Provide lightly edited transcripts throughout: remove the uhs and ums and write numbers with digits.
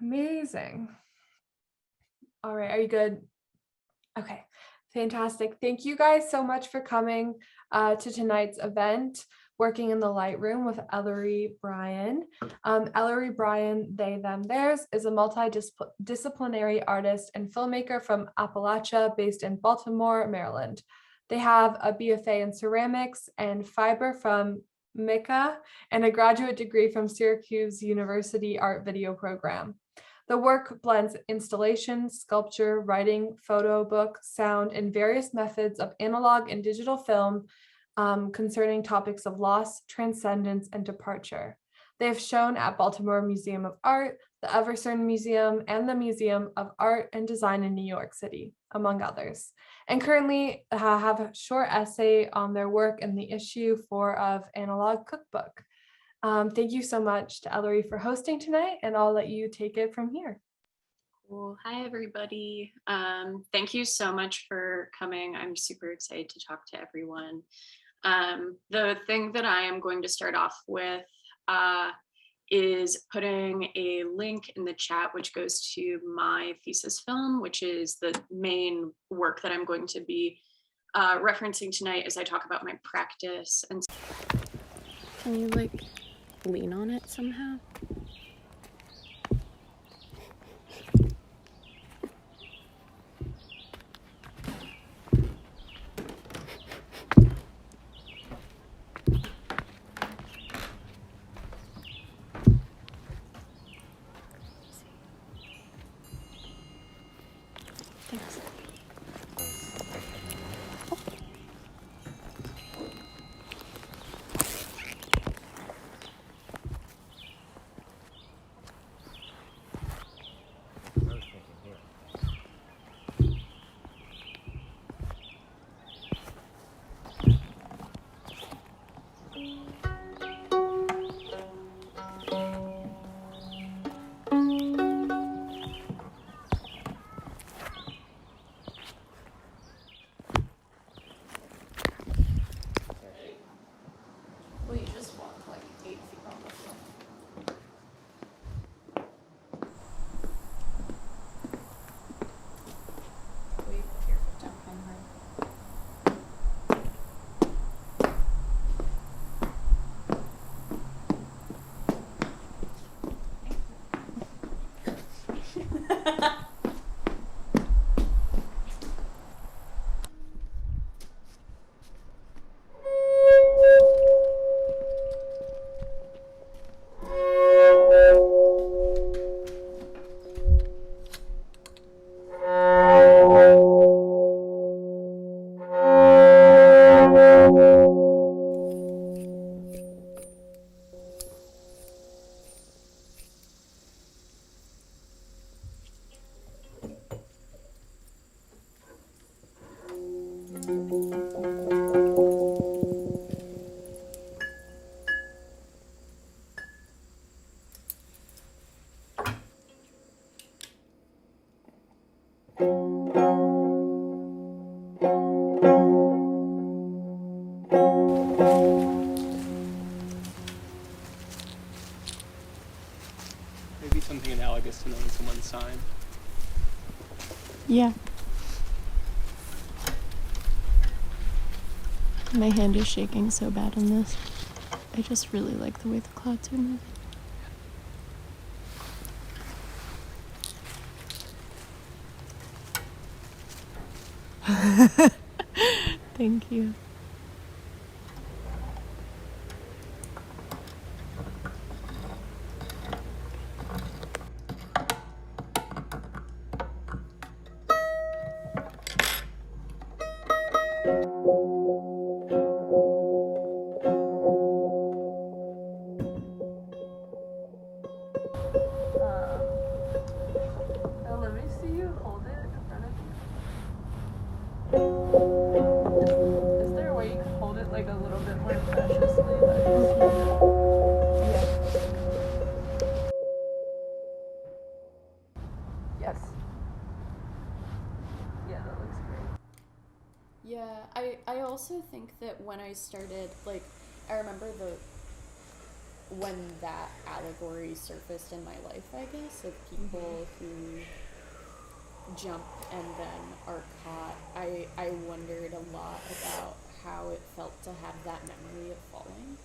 Amazing. All right, are you good? Okay, fantastic. Thank you guys so much for coming to tonight's event, Working in the Lightroom with Ellery Bryan. Ellery Bryan, they, them, theirs, is a multidisciplinary artist and filmmaker from Appalachia based in Baltimore, Maryland. They have a BFA in ceramics and fiber from MICA and a graduate degree from Syracuse University Art Video Program. The work blends installation, sculpture, writing, photo book, sound, and various methods of analog and digital film concerning topics of loss, transcendence, and departure. They have shown at Baltimore Museum of Art, the Everson Museum, and the Museum of Art and Design in New York City, among others, and currently have a short essay on their work in the issue 4 of Analog Cookbook. Thank you so much to Ellery for hosting tonight, and I'll let you take it from here. Cool. Hi, everybody. Thank you so much for coming. I'm super excited to talk to everyone. The thing that I am going to start off with is putting a link in the chat, which goes to my thesis film, which is the main work that I'm going to be referencing tonight as I talk about my practice. And can you lean on it somehow? Thanks. Well, you just walk 8 feet on the floor. Will you put your foot down on her? Maybe something analogous to knowing someone's sign. Yeah. My hand is shaking so bad on this. I just really like the way the clouds are moving. Thank you. Let me see you hold it in front of you. Is there a way you can hold it a little bit more preciously? Yes. Yeah, that looks great. Yeah, I also think that when I started, I remember when that allegory surfaced in my life, I guess, of people who jump and then are caught, I wondered a lot about how it felt to have that memory of falling.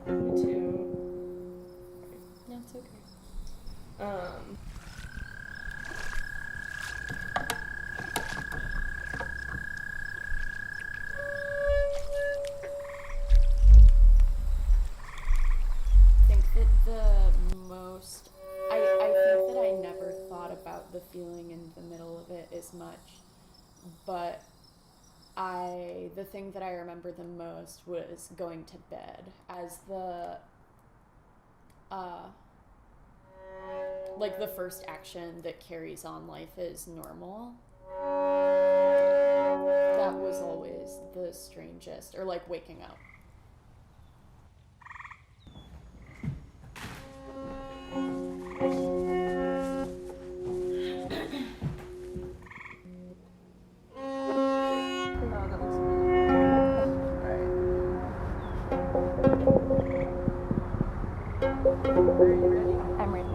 Me too. No, it's okay. I think that the most, I think that I never thought about the feeling in the middle of it as much, but the thing that I remember the most was going to bed as like the first action that carries on life as normal. That was always the strangest, or like waking up. I'm ready.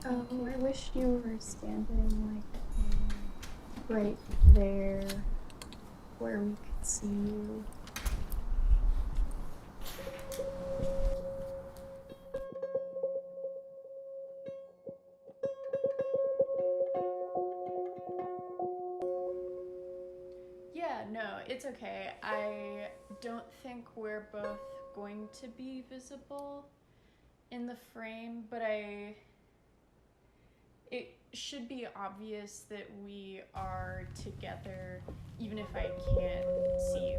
I wish you were standing like right there where we could see you. Yeah, no, it's okay. I don't think we're both going to be visible in the frame, but it should be obvious that we are together, even if I can't see you.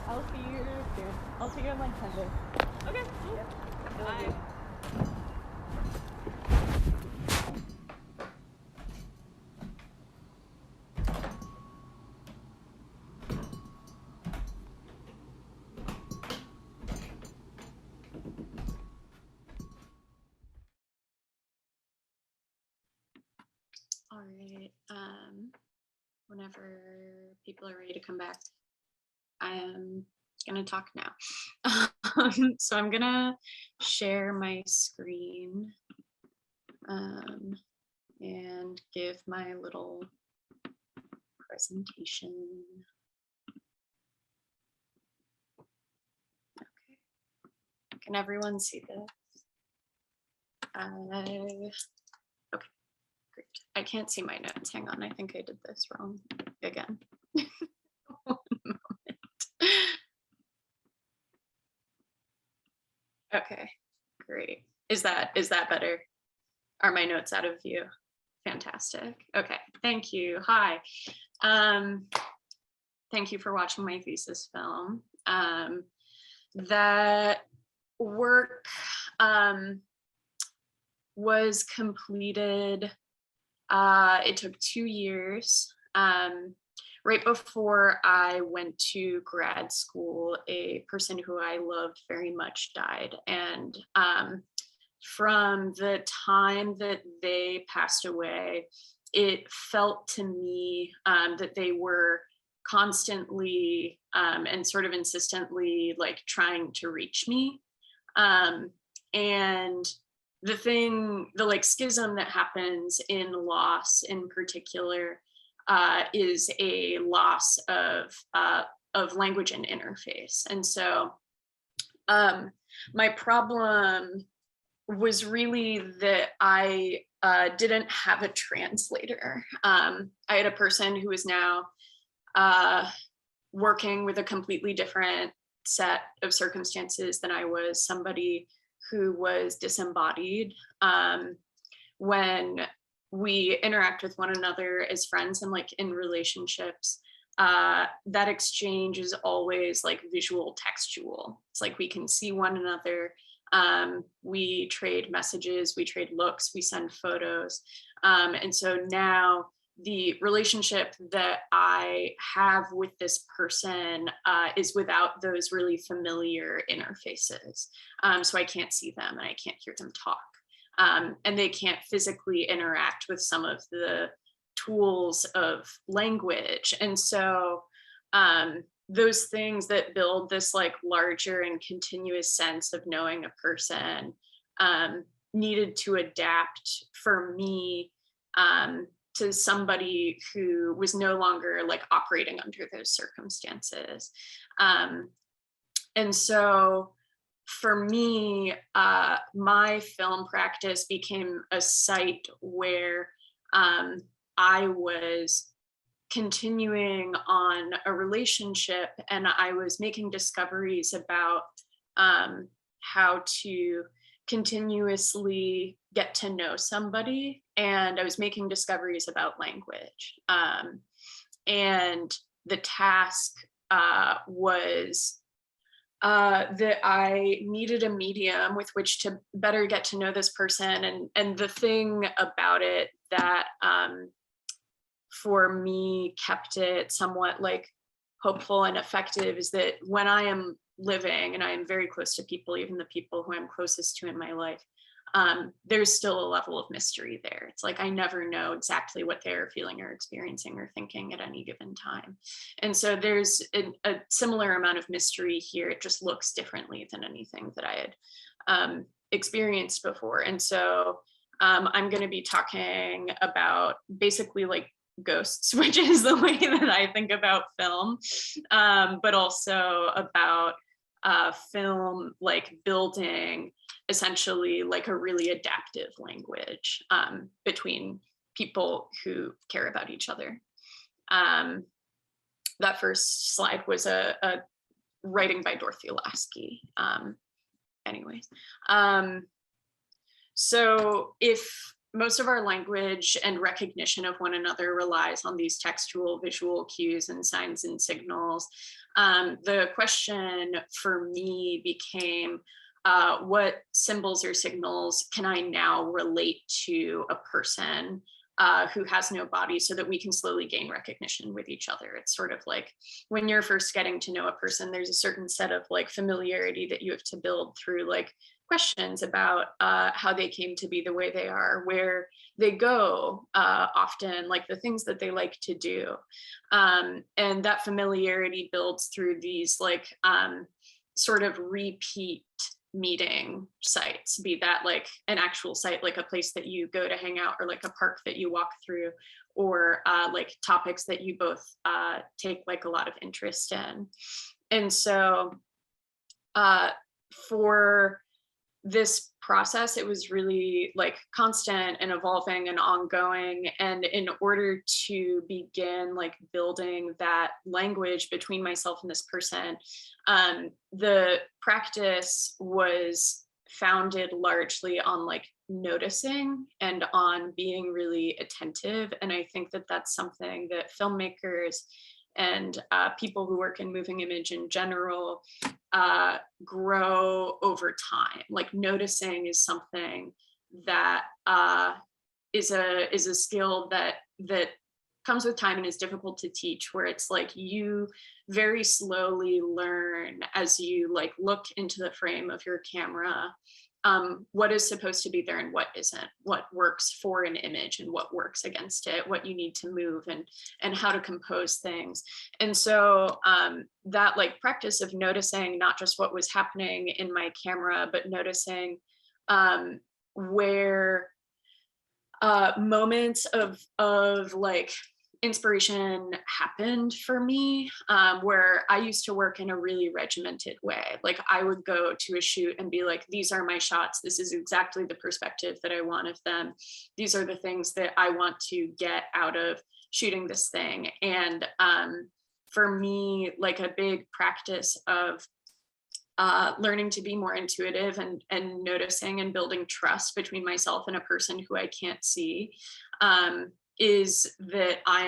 I'll see you soon. I'll see you on like Sunday. Okay, cool. Bye. All right. Whenever people are ready to come back, I am gonna talk now. So I'm gonna share my screen. and give my little presentation. Okay. Can everyone see this? Okay, great. I can't see my notes. Hang on, I think I did this wrong again. One moment. Okay, great. Is that better? Are my notes out of view? Fantastic. Okay, thank you. Hi. Thank you for watching my thesis film. That work was completed. It took 2 years. Right before I went to grad school, a person who I loved very much died. And from the time that they passed away, it felt to me that they were constantly and sort of insistently like trying to reach me. And the like schism that happens in loss in particular is a loss of language and interface. And so my problem was really that I didn't have a translator. I had a person who is now working with a completely different set of circumstances than I was, somebody who was disembodied. When we interact with one another as friends and like in relationships, that exchange is always like visual textual. It's like we can see one another, we trade messages, we trade looks, we send photos. And so now the relationship that I have with this person is without those really familiar interfaces. So I can't see them and I can't hear them talk. And they can't physically interact with some of the tools of language. And so those things that build this like larger and continuous sense of knowing a person needed to adapt for me to somebody who was no longer like operating under those circumstances. And so for me, my film practice became a site where I was continuing on a relationship and I was making discoveries about how to continuously get to know somebody. And I was making discoveries about language. And the task was that I needed a medium with which to better get to know this person. And the thing about it that for me kept it somewhat like hopeful and effective is that when I am living and I am very close to people, even the people who I'm closest to in my life, there's still a level of mystery there. It's like I never know exactly what they're feeling or experiencing or thinking at any given time. And so there's a similar amount of mystery here. It just looks differently than anything that I had experienced before. And so I'm going to be talking about basically like ghosts, which is the way that I think about film, but also about film like building essentially like a really adaptive language between people who care about each other. That first slide was a writing by Dorothy Lasky. Anyways, so if most of our language and recognition of one another relies on these textual visual cues and signs and signals, the question for me became, what symbols or signals can I now relate to a person who has no body so that we can slowly gain recognition with each other? It's sort of like when you're first getting to know a person, there's a certain set of like familiarity that you have to build through like questions about how they came to be the way they are, where they go often, like the things that they like to do. And that familiarity builds through these like sort of repeat meeting sites, be that like an actual site, like a place that you go to hang out, or like a park that you walk through, or like topics that you both take like a lot of interest in. And so for this process, it was really like constant and evolving and ongoing. And in order to begin like building that language between myself and this person, the practice was founded largely on like noticing and on being really attentive. And I think that that's something that filmmakers and people who work in moving image in general grow over time. Like noticing is something that is a skill that comes with time and is difficult to teach, where it's like you very slowly learn as you like look into the frame of your camera what is supposed to be there and what isn't, what works for an image and what works against it, what you need to move, and how to compose things. And so that like practice of noticing not just what was happening in my camera, but noticing where moments of like inspiration happened for me, where I used to work in a really regimented way. Like I would go to a shoot and be like, these are my shots. This is exactly the perspective that I want of them. These are the things that I want to get out of shooting this thing. And for me, like a big practice of learning to be more intuitive and noticing and building trust between myself and a person who I can't see, is that I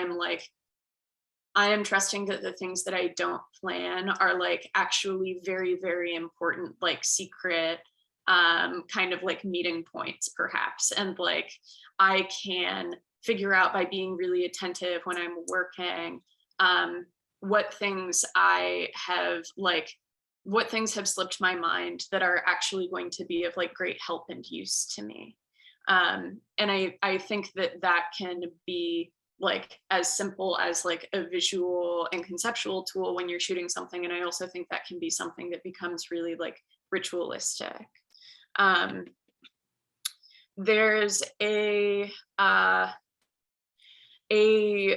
am trusting that the things that I don't plan are like actually very, very important, like secret kind of like meeting points perhaps. And like I can figure out by being really attentive when I'm working what things have slipped my mind that are actually going to be of like great help and use to me. And I think that can be like as simple as like a visual and conceptual tool when you're shooting something. And I also think that can be something that becomes really like ritualistic. There's a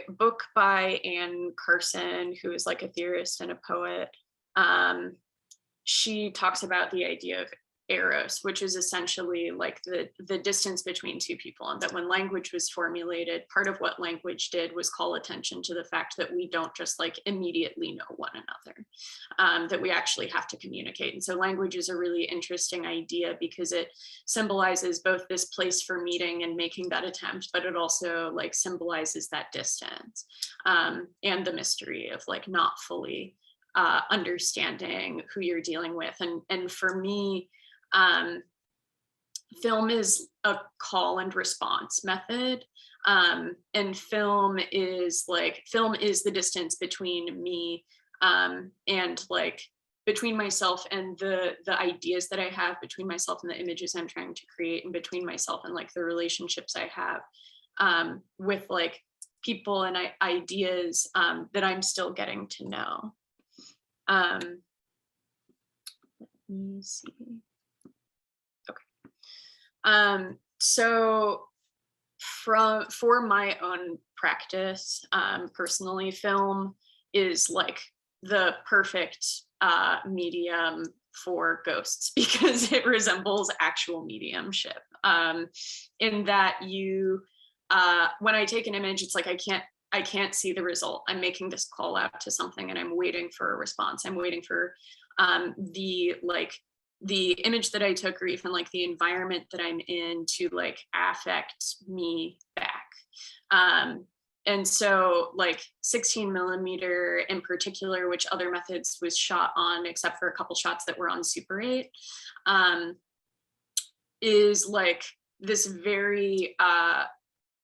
book by Anne Carson, who is like a theorist and a poet. She talks about the idea of eros, which is essentially like the distance between two people, and that when language was formulated, part of what language did was call attention to the fact that we don't just like immediately know one another, that we actually have to communicate. And so language is a really interesting idea because it symbolizes both this place for meeting and making that attempt, but it also like symbolizes that distance and the mystery of like not fully understanding who you're dealing with. And for me, film is a call and response method. And film is the distance between me and like between myself and the ideas that I have, between myself and the images I'm trying to create, and between myself and like the relationships I have with like people and ideas that I'm still getting to know. Let me see. Okay. So for my own practice, personally, film is like the perfect medium for ghosts because it resembles actual mediumship. In that you, when I take an image, it's like I can't see the result. I'm making this call out to something and I'm waiting for a response. I'm waiting for the image that I took, or even like the environment that I'm in, to like affect me back. And so like 16 millimeter in particular, which other methods was shot on, except for a couple shots that were on Super 8, is like this very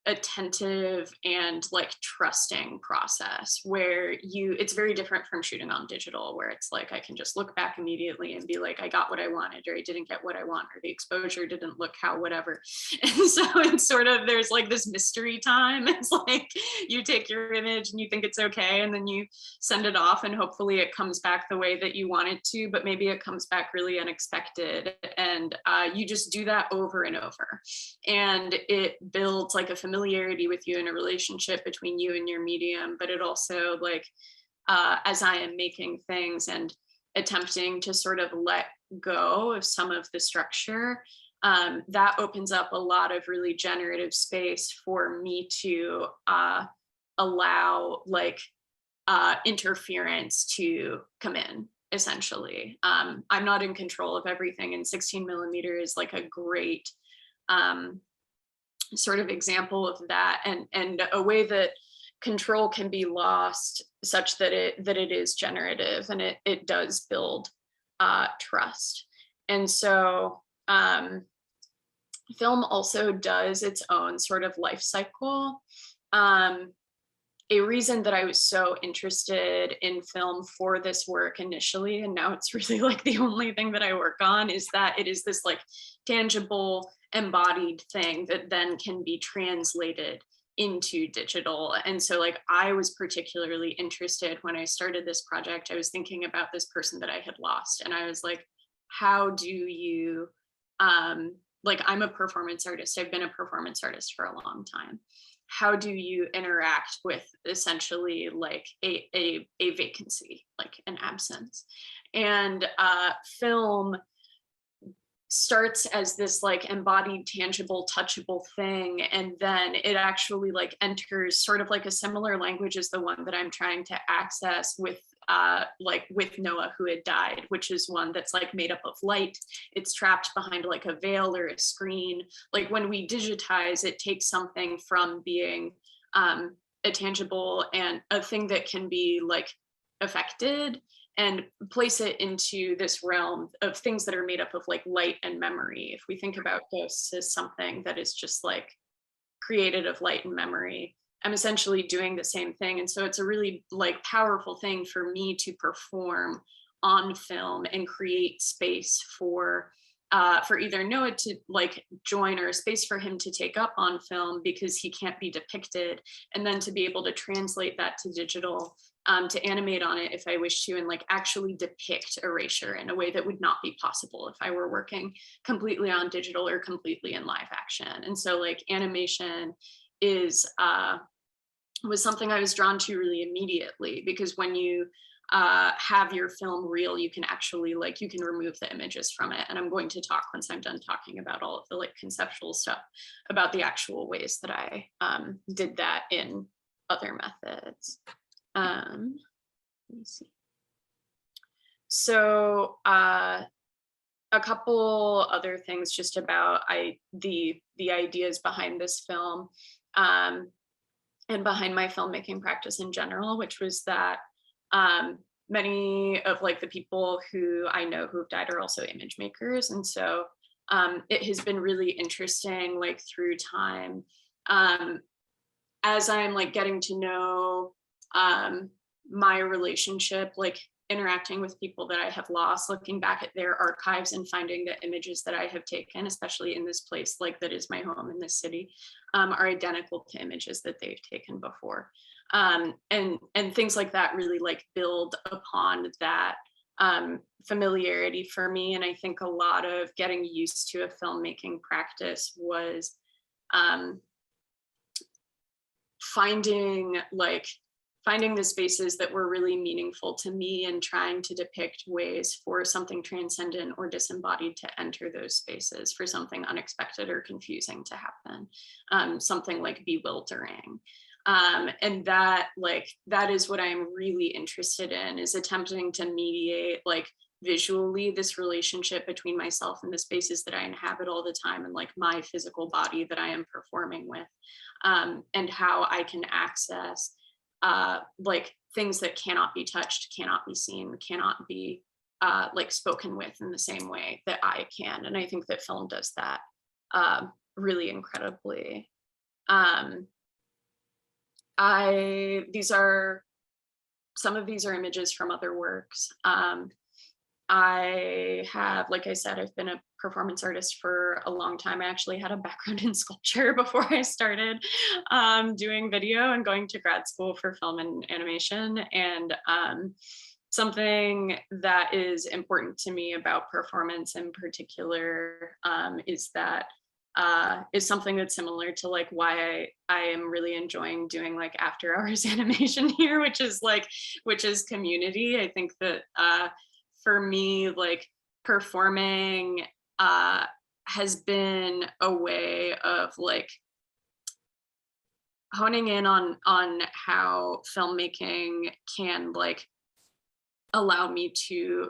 attentive and like trusting process where it's very different from shooting on digital, where it's like I can just look back immediately and be like, I got what I wanted, or I didn't get what I want, or the exposure didn't look how whatever. And so it's sort of, there's like this mystery time. It's like you take your image and you think it's okay, and then you send it off and hopefully it comes back the way that you want it to, but maybe it comes back really unexpected. And you just do that over and over. And it builds like a familiarity with you in a relationship between you and your medium, but it also like, as I am making things and attempting to sort of let go of some of the structure, that opens up a lot of really generative space for me to allow like interference to come in, essentially. I'm not in control of everything, and 16mm is like a great sort of example of that, and a way that control can be lost such that it is generative, and it does build trust. And so film also does its own sort of life cycle. A reason that I was so interested in film for this work initially, and now it's really like the only thing that I work on, is that it is this like tangible, embodied thing that then can be translated into digital. And so like I was particularly interested when I started this project. I was thinking about this person that I had lost, and I was like, how do you like, I'm a performance artist. I've been a performance artist for a long time. How do you interact with essentially like a vacancy, like an absence? And film starts as this like embodied, tangible, touchable thing, and then it actually like enters sort of like a similar language as the one that I'm trying to access with Noah, who had died, which is one that's like made up of light. It's trapped behind like a veil or a screen. Like when we digitize, it takes something from being a tangible and a thing that can be like affected, and place it into this realm of things that are made up of like light and memory. If we think about ghosts as something that is just like created of light and memory, I'm essentially doing the same thing. And so it's a really like powerful thing for me to perform on film and create space for either Noah to like join, or a space for him to take up on film because he can't be depicted, and then to be able to translate that to digital, to animate on it if I wish to, and like actually depict erasure in a way that would not be possible if I were working completely on digital or completely in live action. And so like animation is was something I was drawn to really immediately, because when you have your film reel, you can actually like, you can remove the images from it. And I'm going to talk, once I'm done talking about all of the like conceptual stuff, about the actual ways that I did that in other methods. Let me see. So a couple other things just about the ideas behind this film, and behind my filmmaking practice in general, which was that many of like the people who I know who have died are also image makers. And so it has been really interesting, like through time, as I'm like getting to know my relationship, like interacting with people that I have lost, looking back at their archives and finding that images that I have taken, especially in this place, like that is my home in this city, are identical to images that they've taken before. And things like that really like build upon that familiarity for me. And I think a lot of getting used to a filmmaking practice was finding the spaces that were really meaningful to me, and trying to depict ways for something transcendent or disembodied to enter those spaces, for something unexpected or confusing to happen, something like bewildering. And that is what I'm really interested in, is attempting to mediate like visually this relationship between myself and the spaces that I inhabit all the time, and like my physical body that I am performing with, and how I can access like things that cannot be touched, cannot be seen, cannot be like spoken with in the same way that I can. And I think that film does that really incredibly. Um, some of these are images from other works. I have, like I said, I've been a performance artist for a long time. I actually had a background in sculpture before I started doing video and going to grad school for film and animation. And something that is important to me about performance in particular is something that's similar to like why I am really enjoying doing like after hours animation here, which is community. I think that for me, like performing has been a way of like honing in on how filmmaking can like allow me to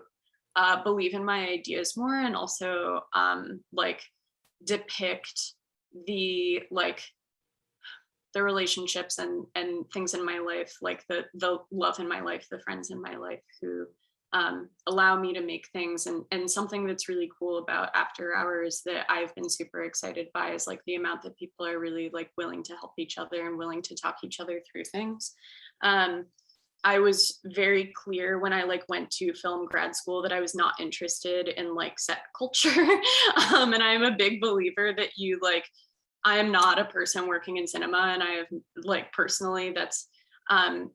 believe in my ideas more, and also like depict the relationships and things in my life, like the love in my life, the friends in my life who allow me to make things. And something that's really cool about after hours that I've been super excited by is like the amount that people are really like willing to help each other and willing to talk each other through things. I was very clear when I like went to film grad school that I was not interested in like set culture. And I'm a big believer that I am not a person working in cinema, and I have like personally that's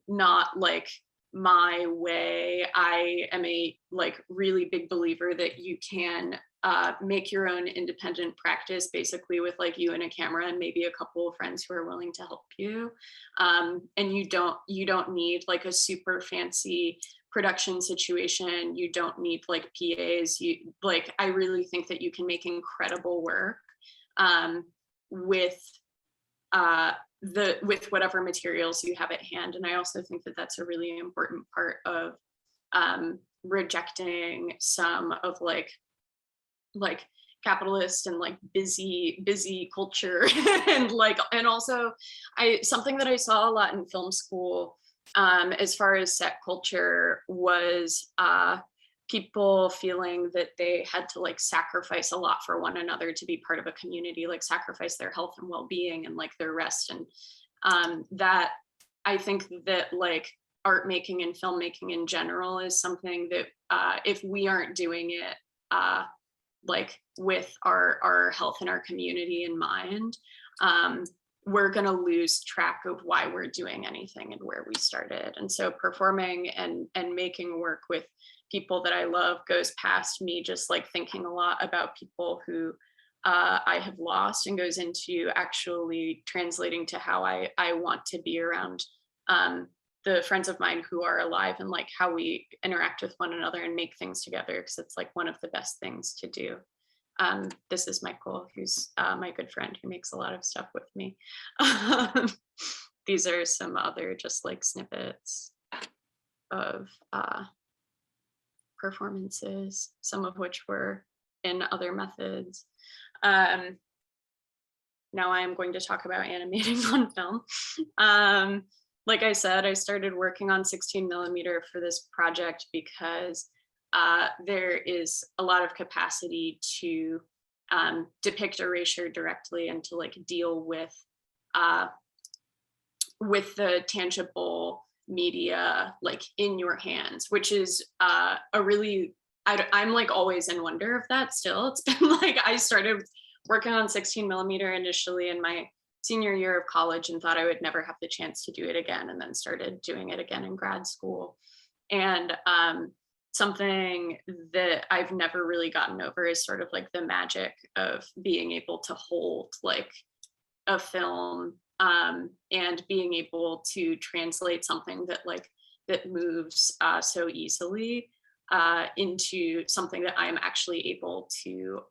not like my way. I am a like really big believer that you can make your own independent practice basically with like you and a camera and maybe a couple of friends who are willing to help you. And you don't need like a super fancy production situation. You don't need like PAs. I really think that you can make incredible work with whatever materials you have at hand. And I also think that that's a really important part of rejecting some of like capitalist and like busy culture. And also something that I saw a lot in film school as far as set culture was people feeling that they had to like sacrifice a lot for one another to be part of a community, like sacrifice their health and well-being and like their rest. And that I think that like art making and filmmaking in general is something that if we aren't doing it like with our health and our community in mind, we're going to lose track of why we're doing anything and where we started. And so performing and making work with people that I love goes past me just like thinking a lot about people who I have lost, and goes into actually translating to how I want to be around the friends of mine who are alive, and like how we interact with one another and make things together, because it's like one of the best things to do. This is Michael, who's my good friend who makes a lot of stuff with me. These are some other just like snippets of performances, some of which were in other methods. Now I am going to talk about animating on film. Like I said, I started working on 16mm for this project because there is a lot of capacity to depict erasure directly and to like deal with the tangible media like in your hands, which is a really, I'm like always in wonder of that still. It's been like, I started working on 16mm initially in my senior year of college and thought I would never have the chance to do it again, and then started doing it again in grad school. And something that I've never really gotten over is sort of like the magic of being able to hold like a film and being able to translate something that moves so easily into something that I'm actually able to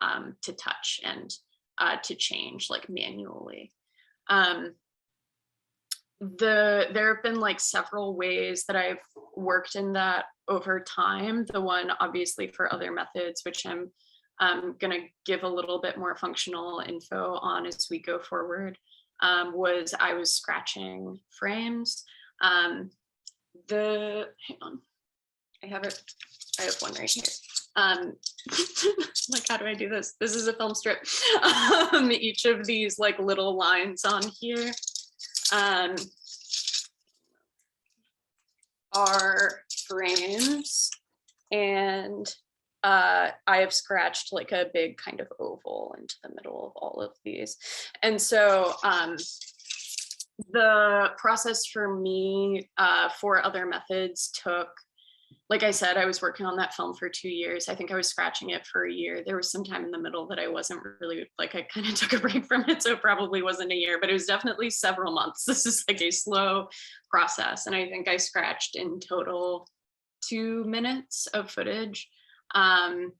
touch and to change like manually. There have been like several ways that I've worked in that over time. The one obviously for other methods, which I'm gonna give a little bit more functional info on as we go forward, was I was scratching frames. Hang on. I have it. I have one right here. Like, how do I do this? This is a film strip. Each of these like little lines on here are frames, and I have scratched like a big kind of oval into the middle of all of these. And so the process for me for other methods took, like I said, I was working on that film for 2 years. I think I was scratching it for a year. There was some time in the middle that I wasn't really, like, I kind of took a break from it. So it probably wasn't a year, but it was definitely several months. This is like a slow process. And I think I scratched in total 2 minutes of footage. And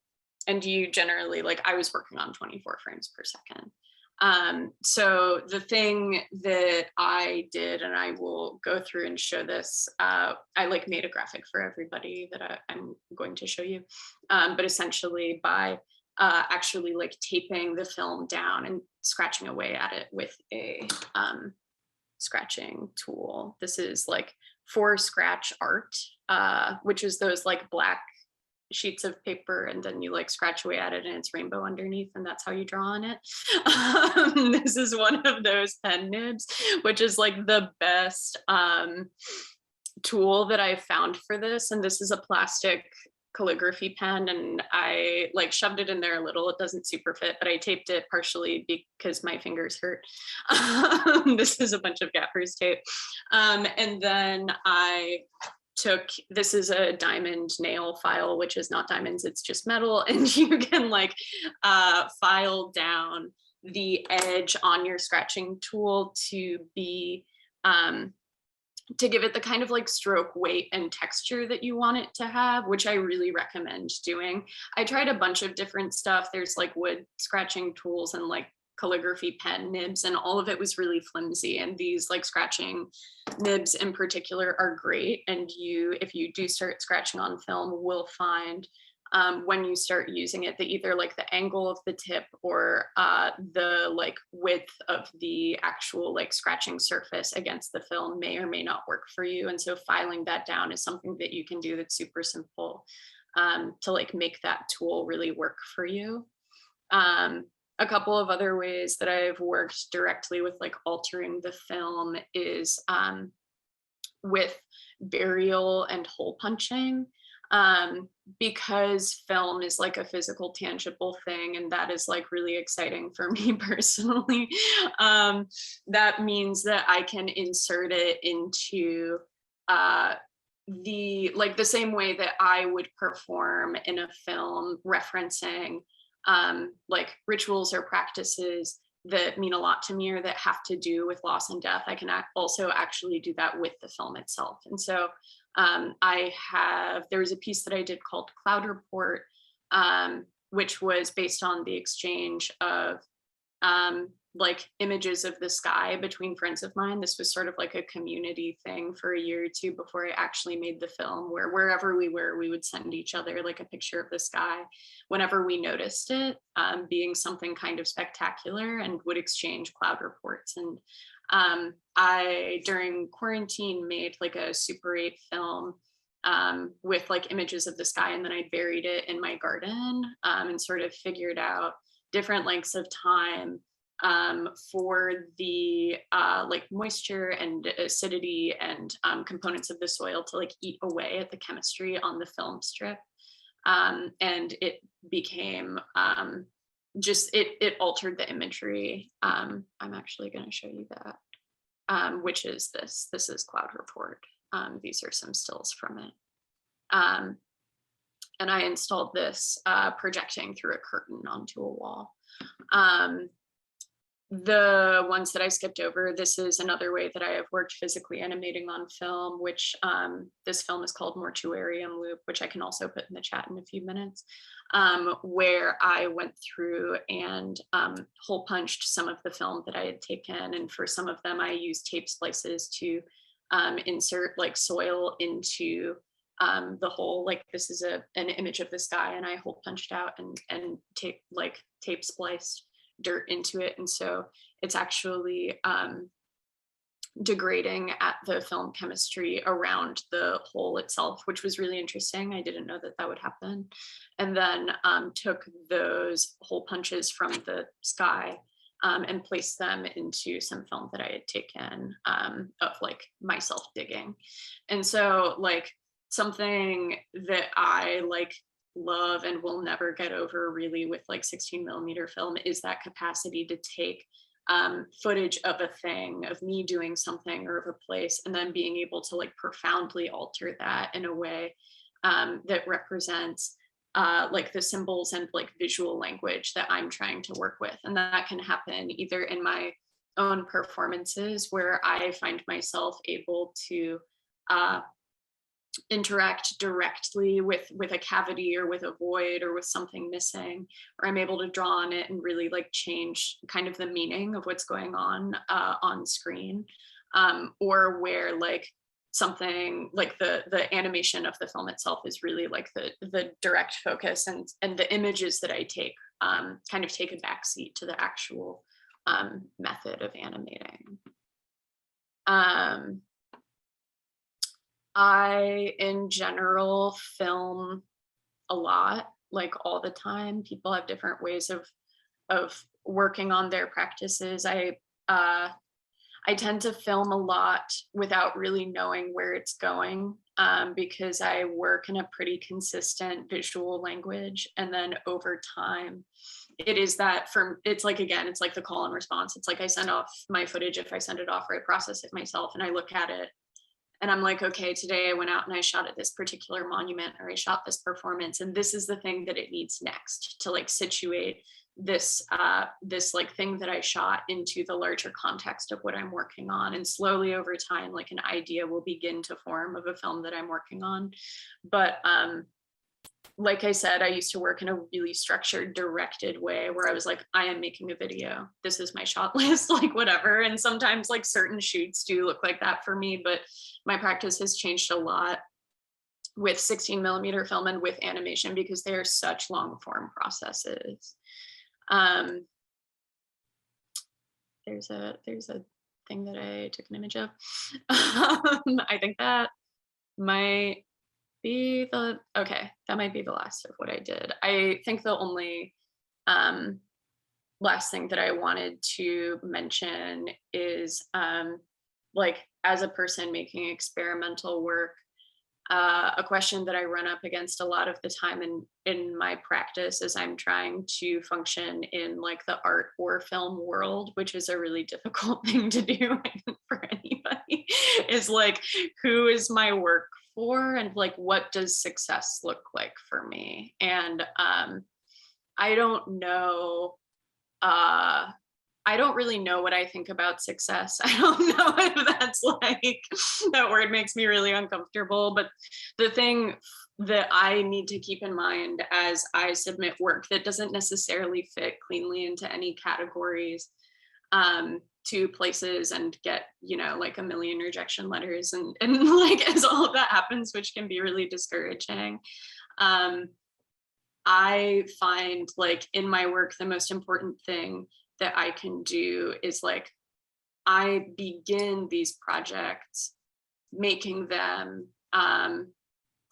you generally, like, I was working on 24 frames per second. So the thing that I did, and I will go through and show this, I like made a graphic for everybody that I'm going to show you, but essentially by actually like taping the film down and scratching away at it with a scratching tool. This is like for scratch art, which is those like black sheets of paper, and then you like scratch away at it and it's rainbow underneath, and that's how you draw on it. This is one of those pen nibs, which is like the best tool that I've found for this. And this is a plastic calligraphy pen, and I like shoved it in there a little. It doesn't super fit, but I taped it partially because my fingers hurt. This is a bunch of gaffers tape. And then I took, this is a diamond nail file, which is not diamonds, it's just metal, and you can like file down the edge on your scratching tool to be to give it the kind of like stroke weight and texture that you want it to have, which I really recommend doing. I tried a bunch of different stuff. There's like wood scratching tools and like calligraphy pen nibs, and all of it was really flimsy, and these like scratching nibs in particular are great. And you, if you do start scratching on film, will find when you start using it that either like the angle of the tip or the like width of the actual like scratching surface against the film may or may not work for you. And so filing that down is something that you can do that's super simple to like make that tool really work for you. A couple of other ways that I've worked directly with like altering the film is with burial and hole punching, because film is like a physical, tangible thing, and that is like really exciting for me personally. That means that I can insert it into the same way that I would perform in a film, referencing like rituals or practices that mean a lot to me or that have to do with loss and death. I can also actually do that with the film itself. And so there was a piece that I did called Cloud Report, which was based on the exchange of like images of the sky between friends of mine. This was sort of like a community thing for a year or two before I actually made the film, where wherever we were, we would send each other like a picture of the sky whenever we noticed it being something kind of spectacular, and would exchange cloud reports. And I, during quarantine, made like a Super 8 film with like images of the sky, and then I buried it in my garden and sort of figured out different lengths of time for the like moisture and acidity and components of the soil to like eat away at the chemistry on the film strip. And it became just, it altered the imagery. I'm actually going to show you that, which is this. This is Cloud Report. These are some stills from it. And I installed this projecting through a curtain onto a wall. The ones that I skipped over, this is another way that I have worked physically animating on film, which this film is called Mortuarium Loop, which I can also put in the chat in a few minutes, where I went through and hole punched some of the film that I had taken. And for some of them, I used tape splices to insert like soil into the hole. Like this is an image of the sky, and I hole punched out and tape spliced dirt into it. And so it's actually degrading at the film chemistry around the hole itself, which was really interesting. I didn't know that that would happen. And then took those hole punches from the sky and placed them into some film that I had taken of like myself digging. And so like something that I like love and will never get over really with like 16mm film is that capacity to take footage of a thing, of me doing something or of a place, and then being able to like profoundly alter that in a way that represents like the symbols and like visual language that I'm trying to work with. And that can happen either in my own performances where I find myself able to interact directly with a cavity or with a void or with something missing, or I'm able to draw on it and really like change kind of the meaning of what's going on screen, or where like something like the animation of the film itself is really like the direct focus, and the images that I take kind of take a backseat to the actual method of animating. I, in general, film a lot, like all the time. People have different ways of working on their practices. I tend to film a lot without really knowing where it's going, because I work in a pretty consistent visual language. And then over time, it is that it's like, again, it's like the call and response. It's like I send off my footage. If I send it off or I process it myself and I look at it, and I'm like, okay, today I went out and I shot at this particular monument, or I shot this performance, and this is the thing that it needs next to like situate this this like thing that I shot into the larger context of what I'm working on. And slowly over time, like an idea will begin to form of a film that I'm working on. But like I said, I used to work in a really structured, directed way where I was like, I am making a video. This is my shot list, like whatever. And sometimes like certain shoots do look like that for me, but my practice has changed a lot with 16mm film and with animation because they are such long form processes. There's a thing that I took an image of. I think that might be that might be the last of what I did. I think the only last thing that I wanted to mention is like as a person making experimental work, a question that I run up against a lot of the time in my practice as I'm trying to function in like the art or film world, which is a really difficult thing to do for anybody, is like, who is my work for, and like what does success look like for me? And I don't know, I don't really know what I think about success. I don't know if that's like, that word makes me really uncomfortable, but the thing that I need to keep in mind as I submit work that doesn't necessarily fit cleanly into any categories to places and get, you know, like a million rejection letters and like as all of that happens, which can be really discouraging. I find like in my work, the most important thing that I can do is like, I begin these projects, making them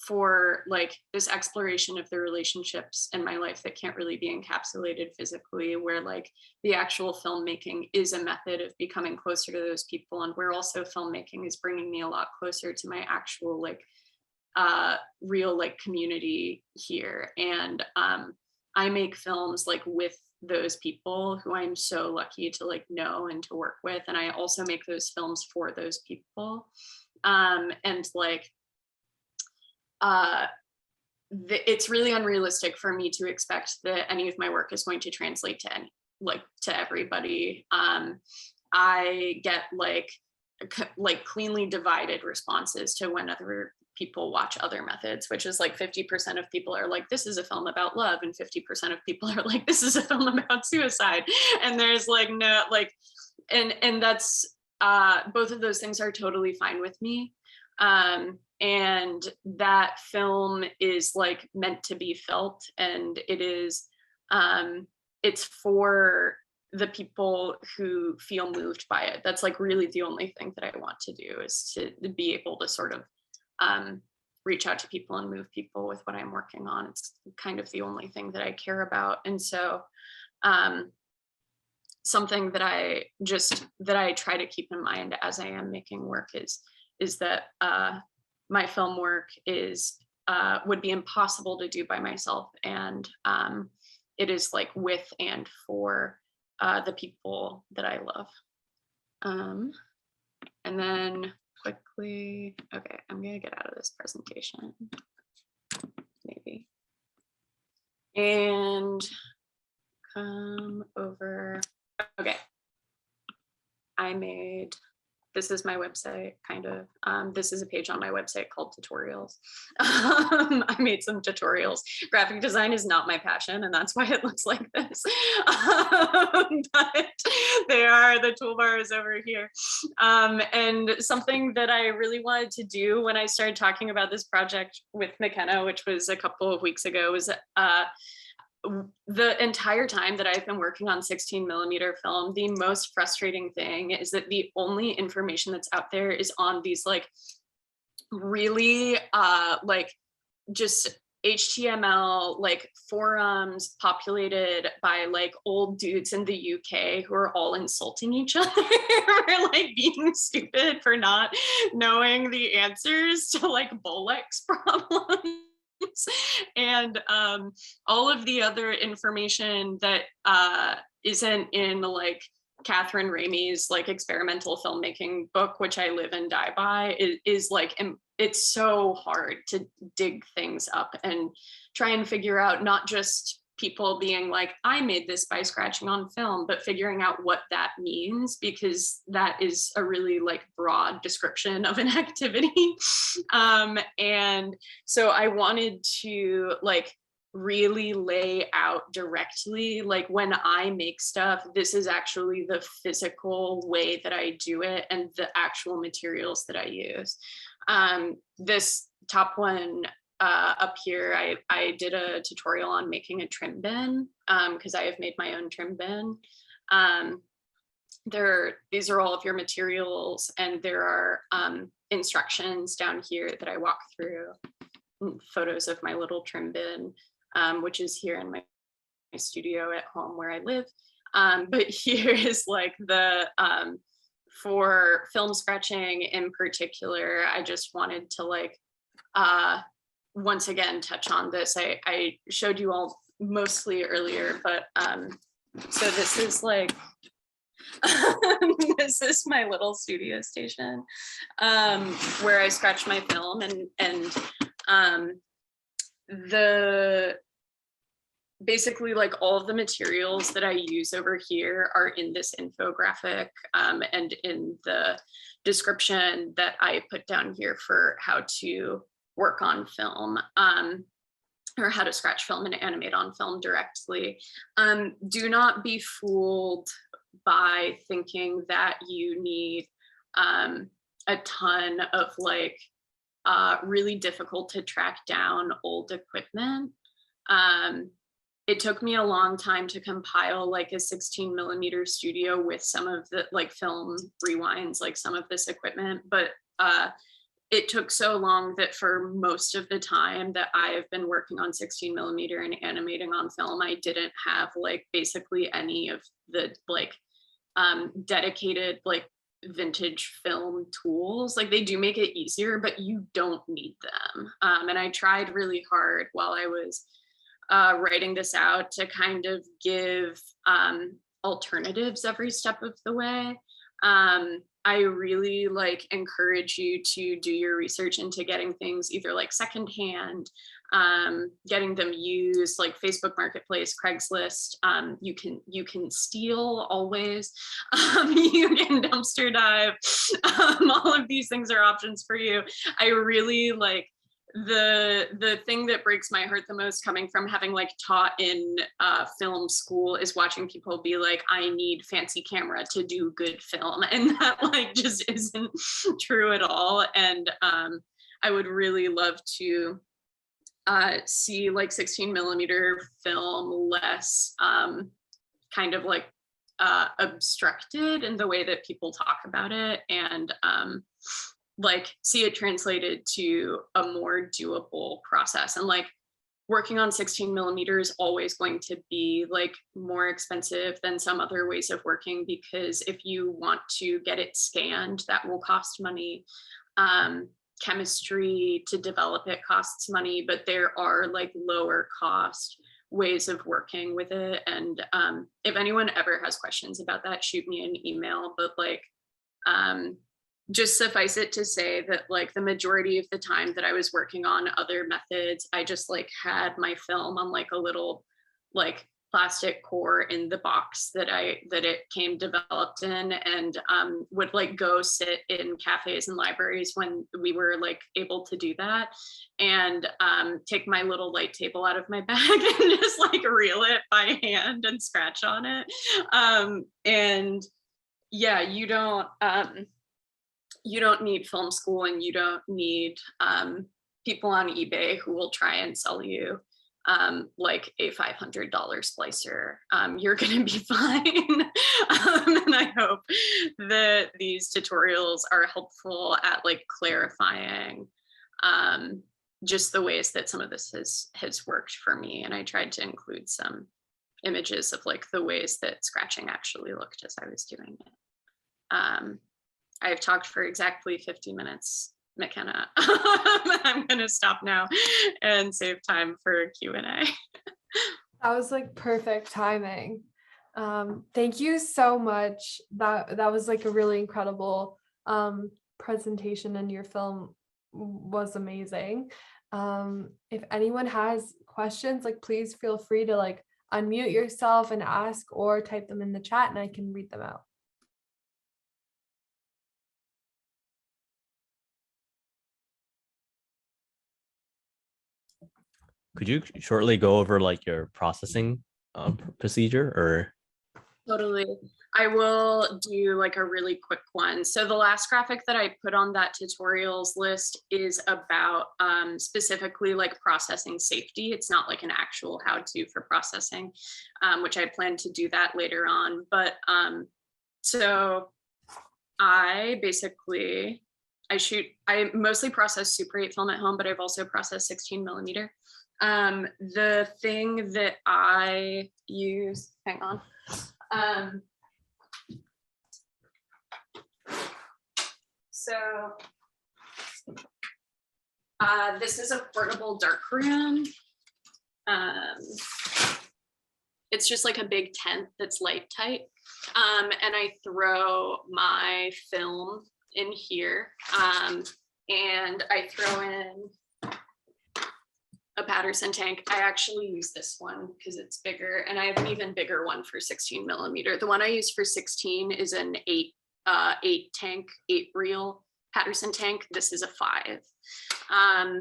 for like this exploration of the relationships in my life that can't really be encapsulated physically, where like the actual filmmaking is a method of becoming closer to those people, and where also filmmaking is bringing me a lot closer to my actual like real like community here. And I make films like with those people who I'm so lucky to like know and to work with, and I also make those films for those people, and like it's really unrealistic for me to expect that any of my work is going to translate to to everybody. I get like cleanly divided responses to when other people watch other methods, which is like 50% of people are like, this is a film about love, and 50% of people are like, this is a film about suicide. And there's like no like, and that's both of those things are totally fine with me. And that film is like meant to be felt, and it is it's for the people who feel moved by it. That's like really the only thing that I want to do, is to be able to sort of reach out to people and move people with what I'm working on. It's kind of the only thing that I care about. And so something that I try to keep in mind as I am making work is that my film work would be impossible to do by myself, and it is like with and for the people that I love. And then quickly, okay, I'm gonna get out of this presentation, maybe, and come over. Okay, this is my website, kind of. This is a page on my website called tutorials. I made some tutorials. Graphic design is not my passion, and that's why it looks like this. But they are, the toolbars over here. And something that I really wanted to do when I started talking about this project with McKenna, which was a couple of weeks ago, was the entire time that I've been working on 16mm film, the most frustrating thing is that the only information that's out there is on these like really like just HTML like forums populated by like old dudes in the UK who are all insulting each other or like being stupid for not knowing the answers to like Bolex problems. And all of the other information that isn't in like Catherine Ramey's like experimental filmmaking book, which I live and die by, is like, it's so hard to dig things up and try and figure out, not just people being like, I made this by scratching on film, but figuring out what that means, because that is a really like broad description of an activity. And so I wanted to like really lay out directly, like when I make stuff, this is actually the physical way that I do it and the actual materials that I use. This top one up here, I did a tutorial on making a trim bin, because I have made my own trim bin. These are all of your materials, and there are instructions down here that I walk through, photos of my little trim bin, which is here in my studio at home where I live. But here is like the, for film scratching in particular, I just wanted to like, once again, touch on this. I showed you all mostly earlier, but so this is like, this is my little studio station where I scratch my film, and basically like all of the materials that I use over here are in this infographic and in the description that I put down here for how to work on film, or how to scratch film and animate on film directly. Do not be fooled by thinking that you need a ton of like really difficult to track down old equipment. It took me a long time to compile like a 16mm studio with some of the like film rewinds, like some of this equipment, but it took so long that for most of the time that I have been working on 16mm and animating on film, I didn't have like basically any of the like dedicated like vintage film tools. Like they do make it easier, but you don't need them. And I tried really hard while I was writing this out to kind of give alternatives every step of the way. I really like encourage you to do your research into getting things either like secondhand, getting them used, like Facebook Marketplace, Craigslist. You can steal always. You can dumpster dive. All of these things are options for you. I really like the thing that breaks my heart the most, coming from having like taught in film school, is watching people be like, I need fancy camera to do good film, and that like just isn't true at all. And I would really love to see like 16mm film less kind of like obstructed in the way that people talk about it, and like see it translated to a more doable process. And like working on 16 millimeters is always going to be like more expensive than some other ways of working, because if you want to get it scanned, that will cost money. Chemistry to develop it costs money, but there are like lower cost ways of working with it. And if anyone ever has questions about that, shoot me an email. But like just suffice it to say that like the majority of the time that I was working on other methods, I just like had my film on like a little like plastic core in the box that it came developed in, and would like go sit in cafes and libraries when we were like able to do that, and take my little light table out of my bag and just like reel it by hand and scratch on it. And yeah, you don't need film school, and you don't need people on eBay who will try and sell you like a $500 splicer. You're gonna be fine. And I hope that these tutorials are helpful at like clarifying just the ways that some of this has worked for me. And I tried to include some images of like the ways that scratching actually looked as I was doing it. I've talked for exactly 50 minutes, McKenna. I'm gonna stop now and save time for Q&A. That was like perfect timing. Thank you so much. That was like a really incredible presentation, and your film was amazing. If anyone has questions, like please feel free to like unmute yourself and ask, or type them in the chat and I can read them out. Could you shortly go over like your processing procedure or? Totally. I will do like a really quick one. So the last graphic that I put on that tutorials list is about specifically like processing safety. It's not like an actual how-to for processing, which I plan to do that later on. But so I mostly process Super 8 film at home, but I've also processed 16 millimeter. The thing that I use, hang on. This is a portable darkroom. It's just like a big tent that's light tight. And I throw my film in here, and I throw in a Patterson tank. I actually use this one because it's bigger, and I have an even bigger one for 16 millimeter. The one I use for 16 is an 8 reel Patterson tank. This is a 5. I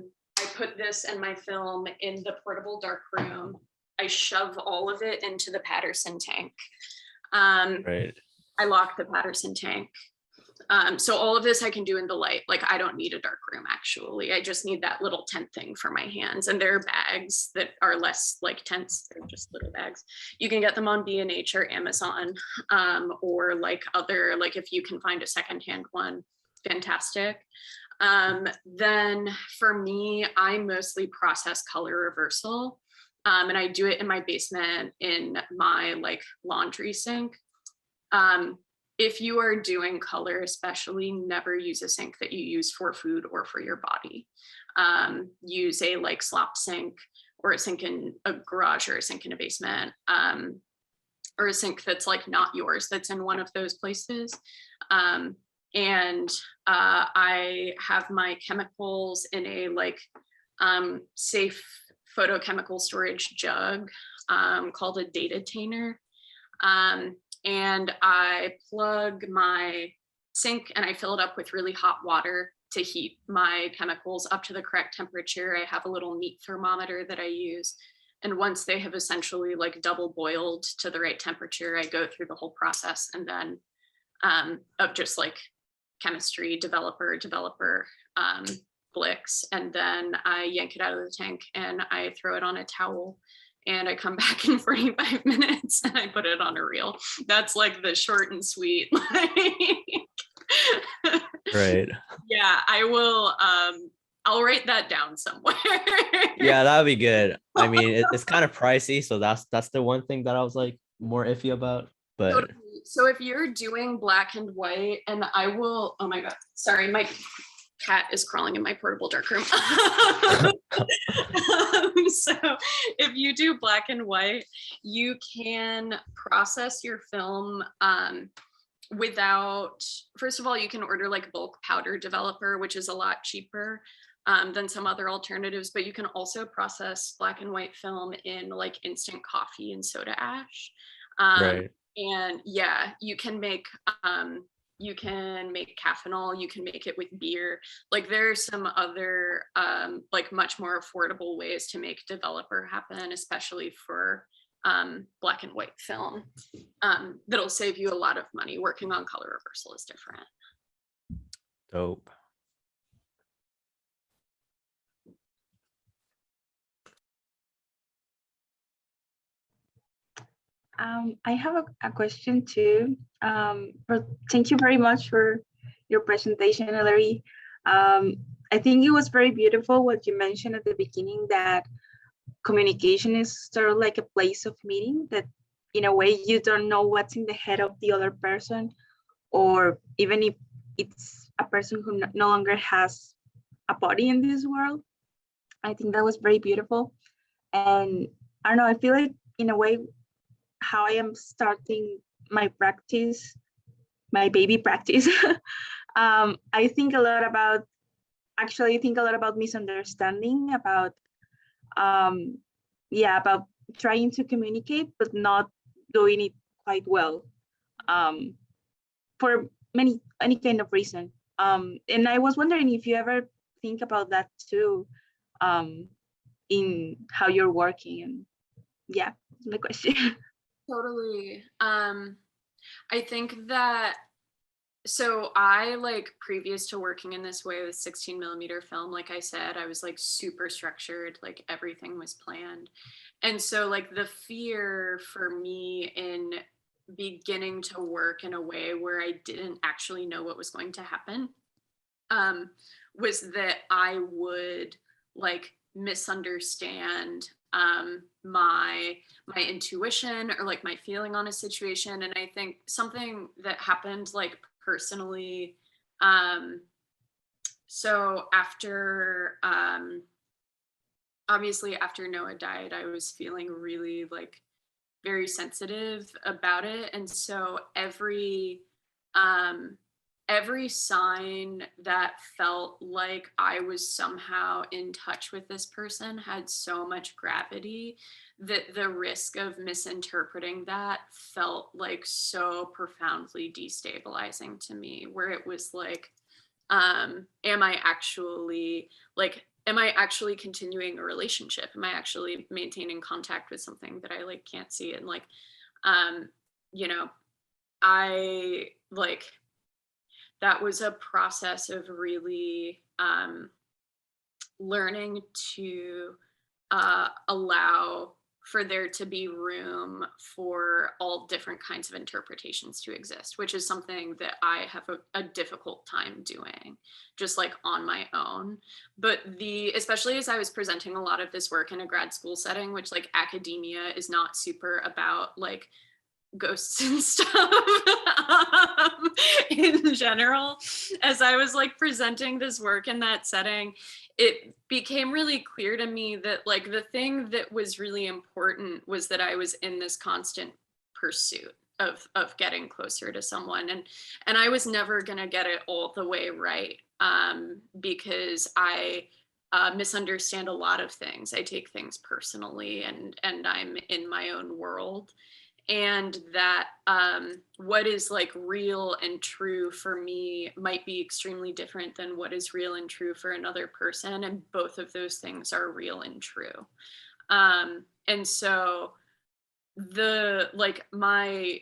put this and my film in the portable darkroom. I shove all of it into the Patterson tank. Right. I lock the Patterson tank. So all of this I can do in the light. Like I don't need a dark room actually. I just need that little tent thing for my hands. And there are bags that are less like tents. They're just little bags. You can get them on B&H or Amazon, or like other, like if you can find a secondhand one, fantastic. Then for me, I mostly process color reversal. And I do it in my basement in my like laundry sink. If you are doing color, especially, never use a sink that you use for food or for your body. Use a like slop sink, or a sink in a garage, or a sink in a basement, or a sink that's like not yours, that's in one of those places. And I have my chemicals in a like safe photochemical storage jug called a data tainer. And I plug my sink and I fill it up with really hot water to heat my chemicals up to the correct temperature. I have a little meat thermometer that I use. And once they have essentially like double boiled to the right temperature, I go through the whole process, and then of just like chemistry, developer, Blix. And then I yank it out of the tank and I throw it on a towel. and I come back in 45 minutes and I put it on a reel. That's like the short and sweet. Right. Yeah, I will. I'll write that down somewhere. Yeah, that would be good. I mean, it's kind of pricey, so that's the one thing that I was like more iffy about. But Totally. So if you're doing black and white, and I will, oh my God, sorry, my cat is crawling in my portable darkroom. So if you do black and white, you can process your film without, first of all, you can order like bulk powder developer, which is a lot cheaper than some other alternatives, but you can also process black and white film in like instant coffee and soda ash. right. And yeah, you can make caffeinol, you can make it with beer. Like there's some other like much more affordable ways to make developer happen, especially for black and white film. That'll save you a lot of money. Working on color reversal is different. Dope. I have a question too. But thank you very much for your presentation, Ellery. I think it was very beautiful what you mentioned at the beginning, that communication is sort of like a place of meeting, that in a way you don't know what's in the head of the other person, or even if it's a person who no longer has a body in this world. I think that was very beautiful. And I don't know, I feel like in a way how I am starting my practice, my baby practice, I think a lot about, actually think a lot about misunderstanding, about about trying to communicate but not doing it quite well, for any kind of reason. And I was wondering if you ever think about that too, in how you're working. And yeah, that's my question. Totally. I think that, so I like previous to working in this way with 16mm film, like I said, I was like super structured, like everything was planned. And so like the fear for me in beginning to work in a way where I didn't actually know what was going to happen, was that I would like misunderstand my intuition or like my feeling on a situation. And I think something that happened like personally, so after obviously after Noah died, I was feeling really like very sensitive about it. And so every sign that felt like I was somehow in touch with this person had so much gravity that the risk of misinterpreting that felt like so profoundly destabilizing to me, where it was like, am I actually continuing a relationship? Am I actually maintaining contact with something that I like can't see? And like, you know, I like, that was a process of really learning to allow for there to be room for all different kinds of interpretations to exist, which is something that I have a difficult time doing, just like on my own. But especially as I was presenting a lot of this work in a grad school setting, which like academia is not super about like ghosts and stuff in general, as I was like presenting this work in that setting, it became really clear to me that like the thing that was really important was that I was in this constant pursuit of getting closer to someone, and I was never gonna get it all the way right, because I misunderstand a lot of things. I take things personally, and I'm in my own world. And that what is like real and true for me might be extremely different than what is real and true for another person. And both of those things are real and true. And so my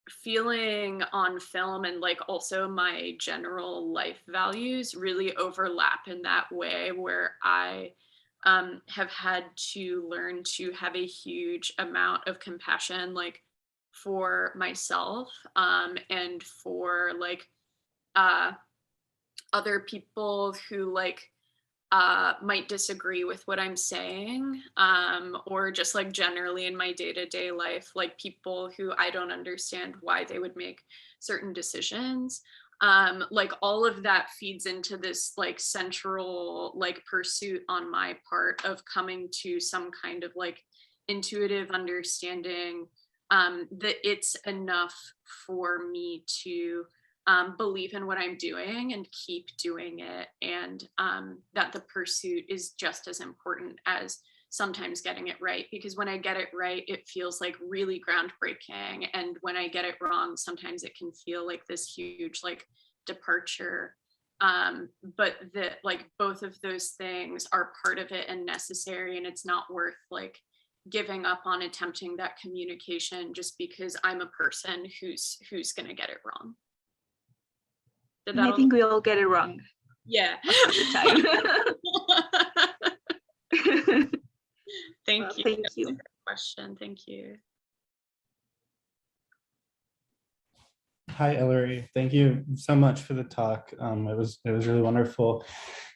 feeling on film and like also my general life values really overlap in that way, where I have had to learn to have a huge amount of compassion, like for myself, and for like other people who like might disagree with what I'm saying, or just like generally in my day-to-day life, like people who I don't understand why they would make certain decisions. Like all of that feeds into this like central like pursuit on my part of coming to some kind of like intuitive understanding, that it's enough for me to believe in what I'm doing and keep doing it, and that the pursuit is just as important as sometimes getting it right, because when I get it right, it feels like really groundbreaking, and when I get it wrong, sometimes it can feel like this huge like departure. But that like both of those things are part of it and necessary, and it's not worth like giving up on attempting that communication just because I'm a person who's gonna get it wrong. And I think we all get it wrong Yeah. most of the time. Thank Well, you. thank That's a you. great question. Thank you. Hi, Ellery. Thank you so much for the talk. It was really wonderful.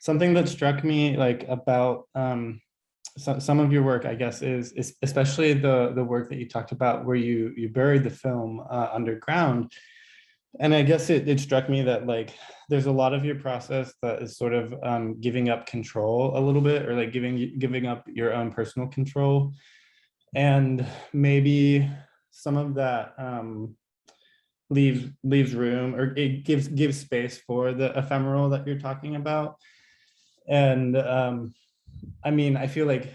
Something that struck me like about some of your work, I guess, is especially the work that you talked about where you buried the film underground. And I guess it struck me that like there's a lot of your process that is sort of giving up control a little bit, or like giving up your own personal control. And maybe some of that leaves room, or it gives space for the ephemeral that you're talking about. And I mean, I feel like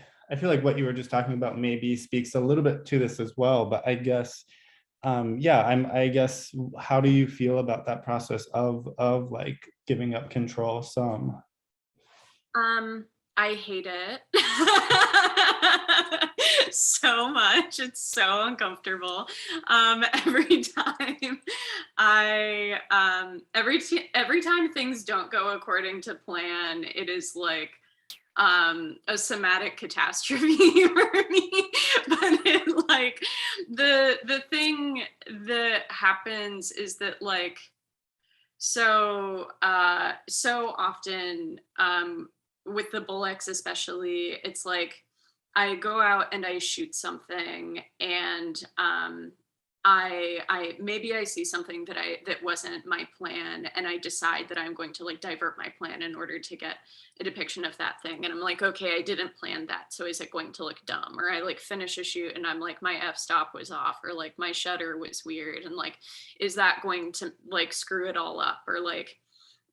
what you were just talking about maybe speaks a little bit to this as well, but I guess yeah, I guess, how do you feel about that process of like giving up control some? I hate it so much. It's so uncomfortable. Every time every time things don't go according to plan, it is like a somatic catastrophe for me. But it, like the thing that happens is that like so often, with the bullets especially, it's like I go out and I shoot something, and I maybe I see something that wasn't my plan, and I decide that I'm going to like divert my plan in order to get a depiction of that thing, and I'm like, okay, I didn't plan that, so is it going to look dumb? Or I like finish a shoot and I'm like, my f-stop was off, or like my shutter was weird, and like, is that going to like screw it all up? Or like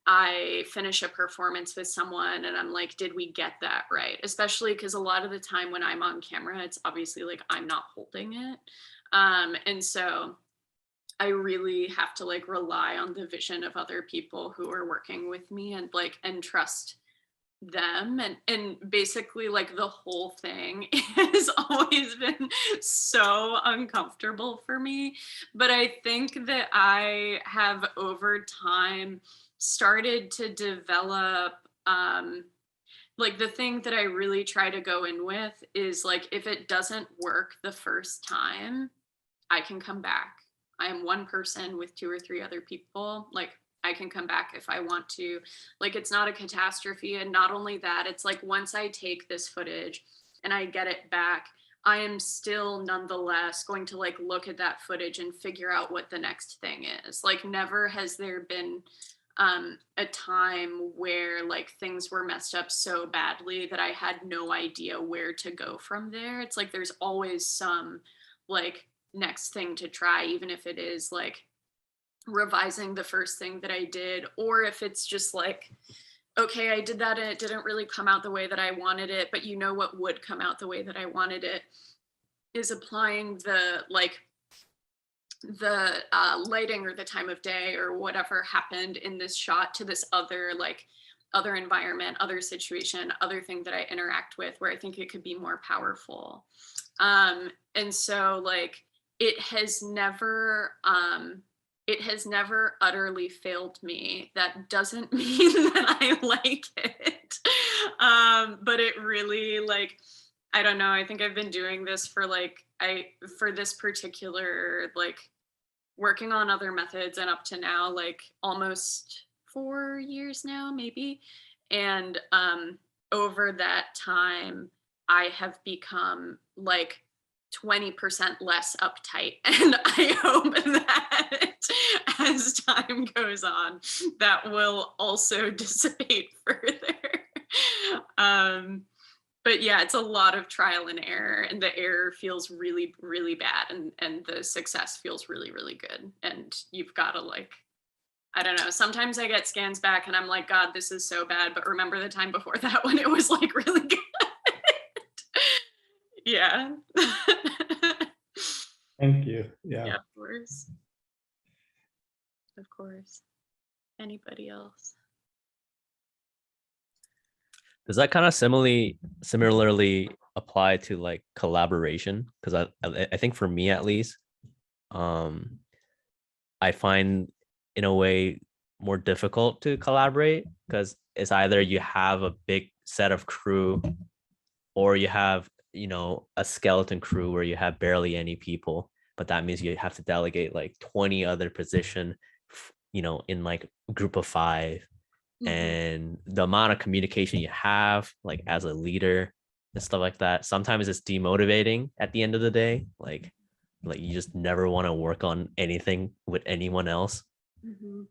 I finish a performance with someone and I'm like, did we get that right? Especially because a lot of the time when I'm on camera, it's obviously like I'm not holding it. And so I really have to like rely on the vision of other people who are working with me, and like and trust them, and basically like the whole thing has always been so uncomfortable for me. But I think that I have over time started to develop, like the thing that I really try to go in with is like, if it doesn't work the first time, I can come back. I am one person with 2 or 3 other people. Like I can come back if I want to. Like it's not a catastrophe. And not only that, it's like once I take this footage and I get it back, I am still nonetheless going to like look at that footage and figure out what the next thing is. Like never has there been a time where like things were messed up so badly that I had no idea where to go from there. It's like there's always some like next thing to try, even if it is like revising the first thing that I did, or if it's just like, okay, I did that and it didn't really come out the way that I wanted it, but you know what would come out the way that I wanted it is applying the like the lighting or the time of day or whatever happened in this shot to this other like other environment, other situation, other thing that I interact with, where I think it could be more powerful. And so like it has never utterly failed me. That doesn't mean that I like it. But it really, like, I don't know, I think I've been doing this for like, for this particular, like, working on other methods and up to now, like almost 4 years now, maybe. And over that time, I have become like 20% less uptight. And I hope that as time goes on, that will also dissipate further. But yeah, it's a lot of trial and error, and the error feels really, really bad, and the success feels really, really good. And you've got to, like, I don't know, sometimes I get scans back and I'm like, God, this is so bad, but remember the time before that when it was like really good. Yeah. Thank you. Yeah. Yeah, of course. Of course. Anybody else? Does that kind of similarly apply to like collaboration? Because I think for me at least, I find in a way more difficult to collaborate because it's either you have a big set of crew or you have, you know, a skeleton crew where you have barely any people, but that means you have to delegate like 20 other position, you know, in like a group of 5. And the amount of communication you have like as a leader and stuff like that, sometimes it's demotivating at the end of the day. Like you just never want to work on anything with anyone else. Is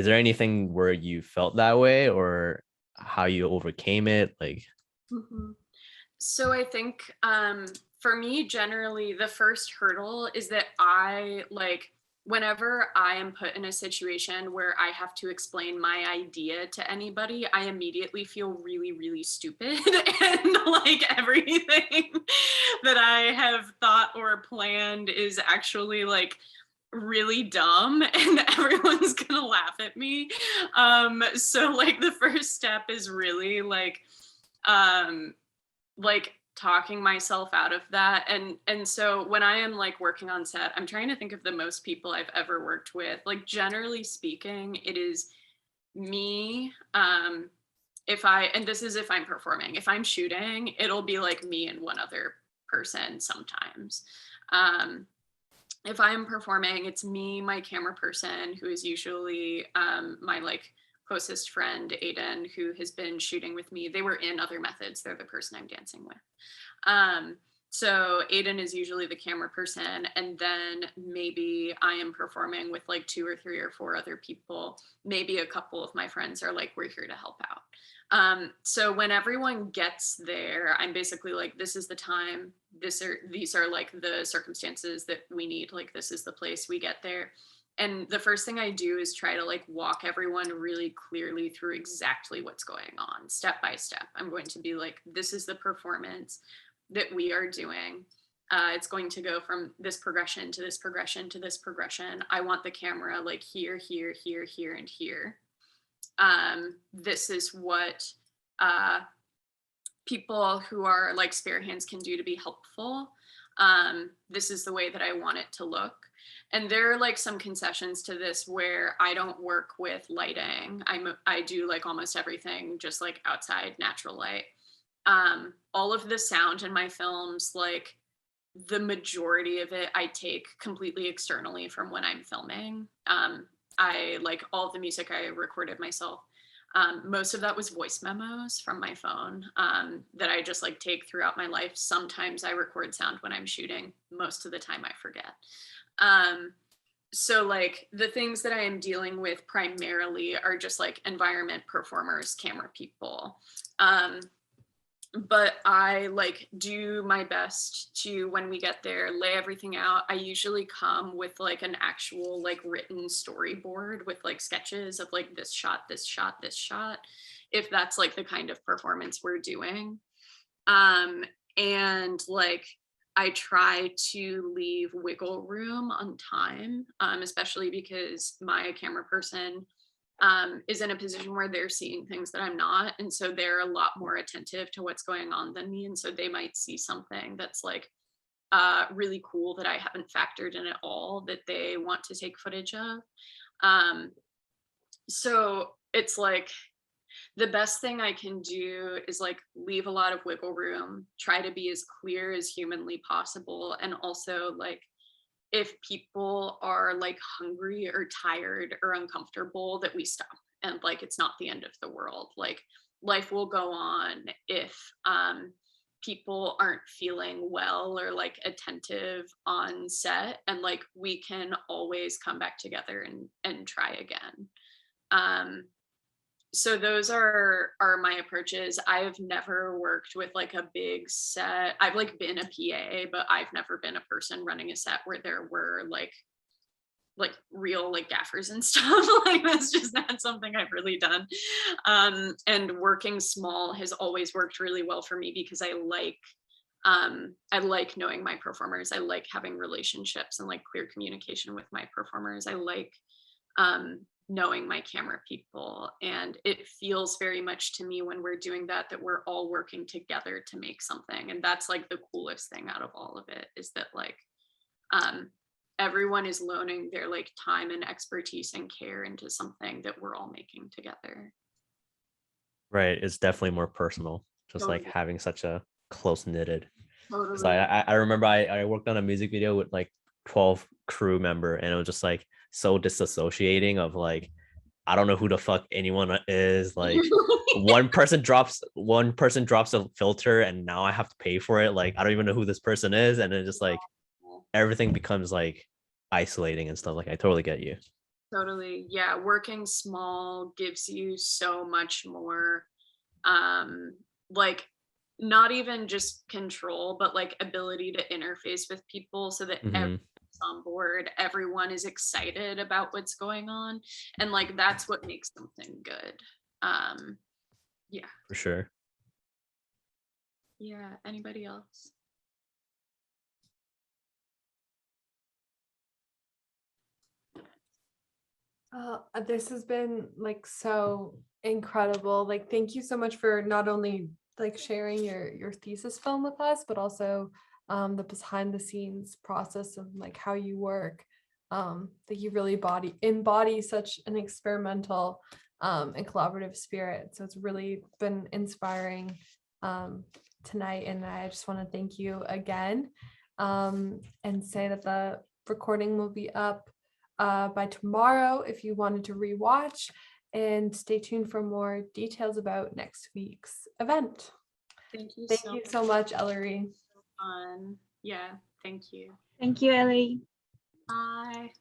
there anything where you felt that way or how you overcame it? Like So I think for me, generally, the first hurdle is that I, like, whenever I am put in a situation where I have to explain my idea to anybody, I immediately feel really, really stupid. And like everything that I have thought or planned is actually like really dumb and everyone's gonna laugh at me. So like the first step is really like talking myself out of that. And so when I am like working on set, I'm trying to think of the most people I've ever worked with. Like generally speaking, it is me. And this is if I'm performing. If I'm shooting, it'll be like me and one other person sometimes. If I'm performing, it's me, my camera person, who is usually my like closest friend, Aiden, who has been shooting with me. They were in other methods. They're the person I'm dancing with. So Aiden is usually the camera person. And then maybe I am performing with like 2 or 3 or 4 other people. Maybe a couple of my friends are like, we're here to help out. So when everyone gets there, I'm basically like, this is the time. These are like the circumstances that we need. Like, this is the place we get there. And the first thing I do is try to like walk everyone really clearly through exactly what's going on, step by step. I'm going to be like, this is the performance that we are doing. It's going to go from this progression to this progression to this progression. I want the camera like here, here, here, here, and here. This is what people who are like spare hands can do to be helpful. This is the way that I want it to look. And there are like some concessions to this where I don't work with lighting. I do like almost everything just like outside natural light. All of the sound in my films, like the majority of it, I take completely externally from when I'm filming. I like all of the music I recorded myself. Most of that was voice memos from my phone that I just like take throughout my life. Sometimes I record sound when I'm shooting. Most of the time I forget. So like the things that I am dealing with primarily are just like environment, performers, camera people. But I like do my best to, when we get there, lay everything out. I usually come with like an actual like written storyboard with like sketches of like this shot, this shot, this shot, if that's like the kind of performance we're doing. And like I try to leave wiggle room on time, especially because my camera person is in a position where they're seeing things that I'm not. And so they're a lot more attentive to what's going on than me. And so they might see something that's like really cool that I haven't factored in at all that they want to take footage of. So it's like, the best thing I can do is like leave a lot of wiggle room, try to be as clear as humanly possible. And also like, if people are like hungry or tired or uncomfortable, that we stop, and like it's not the end of the world. Like life will go on. If people aren't feeling well or like attentive on set, and like we can always come back together and try again. So those are my approaches. I've never worked with like a big set. I've like been a PA, but I've never been a person running a set where there were like real like gaffers and stuff. Like that's just not something I've really done. And working small has always worked really well for me because I like knowing my performers. I like having relationships and like clear communication with my performers. I like knowing my camera people, and it feels very much to me when we're doing that we're all working together to make something. And that's like the coolest thing out of all of it, is that like everyone is loaning their like time and expertise and care into something that we're all making together. Right, it's definitely more personal, just like Totally. having such a close knitted. Because Totally. I remember I worked on a music video with like 12 crew member, and it was just like so disassociating of like, I don't know who the fuck anyone is. Like one person drops a filter and now I have to pay for it. Like I don't even know who this person is. And then just like everything becomes like isolating and stuff. Like I totally get you. Totally. Yeah. Working small gives you so much more, like not even just control, but like ability to interface with people so that everyone's on board, everyone is excited about what's going on. And like, that's what makes something good. Yeah. For sure. Yeah. Anybody else? This has been like so incredible. Like, thank you so much for not only like sharing your thesis film with us, but also the behind the scenes process of like how you work. That you really embody such an experimental and collaborative spirit. So it's really been inspiring tonight, and I just want to thank you again, and say that the recording will be up by tomorrow if you wanted to rewatch, and stay tuned for more details about next week's event. Thank you So much, Ellery. fun. Yeah, thank you. Thank you, Ellie. Bye.